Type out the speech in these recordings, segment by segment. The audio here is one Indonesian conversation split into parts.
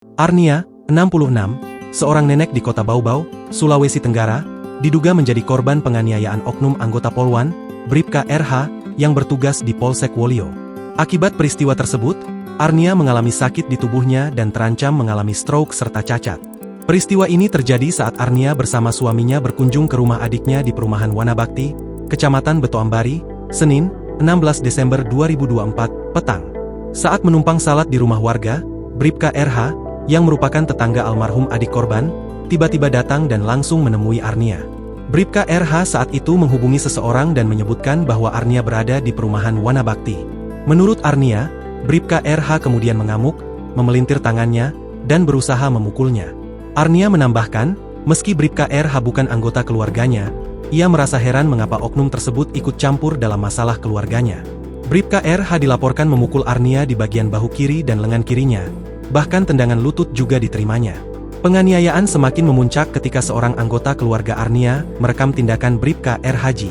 Arnia, 66, seorang nenek di kota Baubau, Sulawesi Tenggara, diduga menjadi korban penganiayaan oknum anggota Polwan, Bribka RH, yang bertugas di Polsek Wolio. Akibat peristiwa tersebut, Arnia mengalami sakit di tubuhnya dan terancam mengalami stroke serta cacat. Peristiwa ini terjadi saat Arnia bersama suaminya berkunjung ke rumah adiknya di perumahan Wanabakti, Kecamatan Betoambari, Senin, 16 Desember 2024, petang. Saat menumpang salat di rumah warga, Bribka RH, yang merupakan tetangga almarhum adik korban, tiba-tiba datang dan langsung menemui Arnia. Bribka RH saat itu menghubungi seseorang dan menyebutkan bahwa Arnia berada di perumahan Wanabakti. Menurut Arnia, Bribka RH kemudian mengamuk, memelintir tangannya, dan berusaha memukulnya. Arnia menambahkan, meski Bribka RH bukan anggota keluarganya, ia merasa heran mengapa oknum tersebut ikut campur dalam masalah keluarganya. Bribka RH dilaporkan memukul Arnia di bagian bahu kiri dan lengan kirinya, bahkan tendangan lutut juga diterimanya. Penganiayaan semakin memuncak ketika seorang anggota keluarga Arnia merekam tindakan Bribka RH.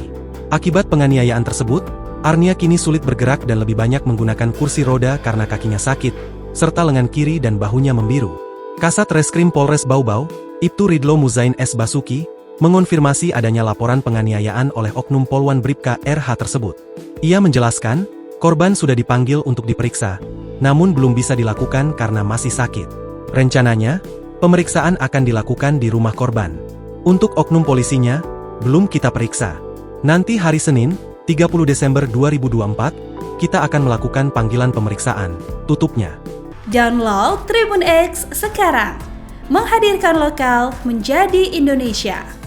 Akibat penganiayaan tersebut, Arnia kini sulit bergerak dan lebih banyak menggunakan kursi roda karena kakinya sakit, serta lengan kiri dan bahunya membiru. Kasat Reskrim Polres Baubau, Ibtu Ridlo Muzain S. Basuki, mengonfirmasi adanya laporan penganiayaan oleh oknum Polwan Bribka RH tersebut. Ia menjelaskan, korban sudah dipanggil untuk diperiksa, namun belum bisa dilakukan karena masih sakit. Rencananya, pemeriksaan akan dilakukan di rumah korban. Untuk oknum polisinya, belum kita periksa. Nanti hari Senin, 30 Desember 2024, kita akan melakukan panggilan pemeriksaan, tutupnya. Download Tribun X sekarang, menghadirkan lokal menjadi Indonesia.